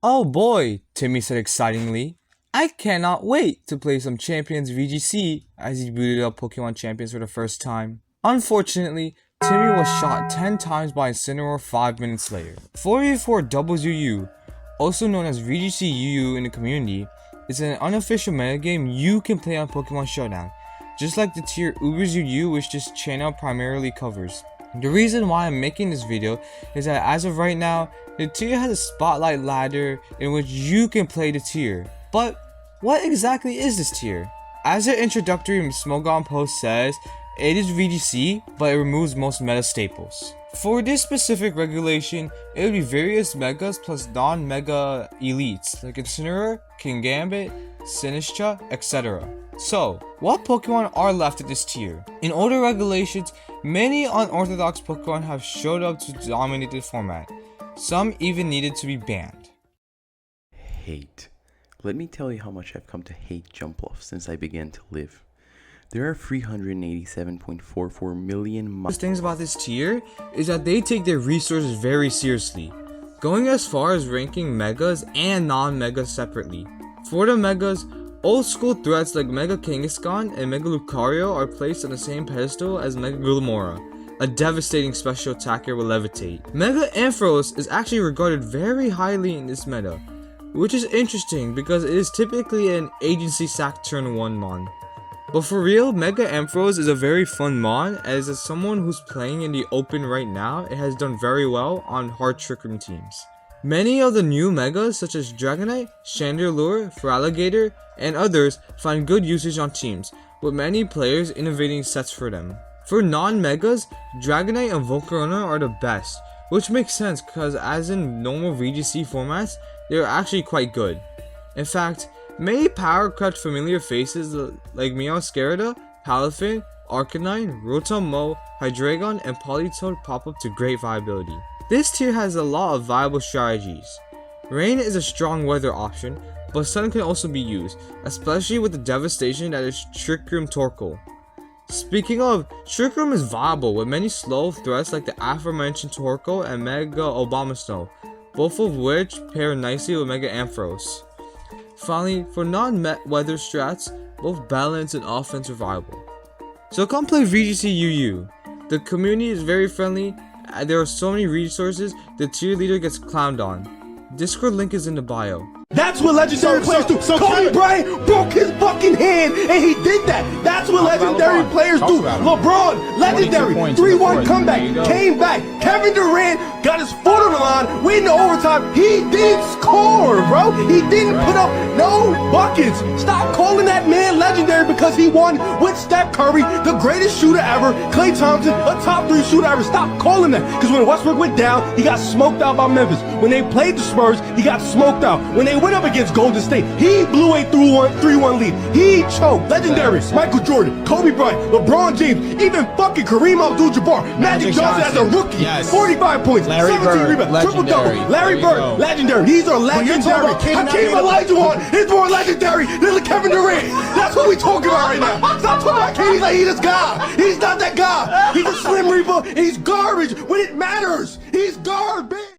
Oh boy, Timmy said excitingly. I cannot wait to play some Champions VGC as he booted up Pokemon Champions for the first time. Unfortunately, Timmy was shot 10 times by Incineroar 5 minutes later. 4v4 also known as VGC UU in the community, is an unofficial metagame you can play on Pokemon Showdown, just like the tier Ubers UU which this channel primarily covers. The reason why I'm making this video is that as of right now, the tier has a spotlight ladder in which you can play the tier. But what exactly is this tier? As the introductory Smogon post says, it is VGC, but it removes most meta staples. For this specific regulation, it would be various megas plus non-mega elites like Incineroar, Kingambit, Sinistcha, etc. So, what Pokemon are left at this tier? In older regulations, many unorthodox Pokemon have showed up to dominate the format. Some even needed to be banned. Hate. Let me tell you how much I've come to hate Jumpluff since I began to live. There are 387.44 million things about this tier is that they take their resources very seriously, going as far as ranking megas and non-megas separately. For the megas, old school threats like Mega Kangaskhan and Mega Lucario are placed on the same pedestal as Mega Gulmora, a devastating special attacker with Levitate. Mega Ampharos is actually regarded very highly in this meta, which is interesting because it is typically an agency sack turn 1 mon. But for real, Mega Ampharos is a very fun mon, as someone who's playing in the open right now, it has done very well on hard Trick Room teams. Many of the new megas such as Dragonite, Chandelure, Feraligatr, and others find good usage on teams, with many players innovating sets for them. For non-megas, Dragonite and Volcarona are the best, which makes sense because as in normal VGC formats, they are actually quite good. In fact, many power-crept familiar faces like Meowscarada, Palafin, Arcanine, Rotom-Mow, Hydreigon, and Politoed pop up to great viability. This tier has a lot of viable strategies. Rain is a strong weather option, but Sun can also be used, especially with the devastation that is Trick Room Torkoal. Speaking of, Trick Room is viable with many slow threats like the aforementioned Torkoal and Mega Abomasnow, both of which pair nicely with Mega Ampharos. Finally, for non-weather strats, both balance and offense are viable. So come play VGC UU. The community is very friendly, and there are so many resources, the tier leader gets clowned on. Discord link is in the bio. That's what legendary players do. Kobe Bryant broke his fucking hand, and he did that. That's what legendary players do. LeBron, legendary, 3-1 comeback, came back. Kevin Durant got his foot on the line, went into overtime. He didn't score, bro. He didn't put up no buckets. Stop calling that man legendary because he won with Steph Curry, the greatest shooter ever, Klay Thompson, a top 3 shooter ever. Stop calling that, because when Westbrook went down, he got smoked out by Memphis. When they played the Spurs, he got smoked out. When they went up against Golden State, he blew a 3-1 lead. He choked. Legendary, Michael Jordan, Kobe Bryant, LeBron James, even fucking Kareem Abdul-Jabbar, Magic Johnson as a rookie, 45 points, 17 rebounds, triple-double, Larry Bird, legendary. These are legendary. Hakeem Olajuwon is more legendary than Kevin Durant. That's what we talking about right now. Stop talking about KD like he's this guy. He's not that guy. He's a Slim Reaper. He's garbage when it matters. He's garbage.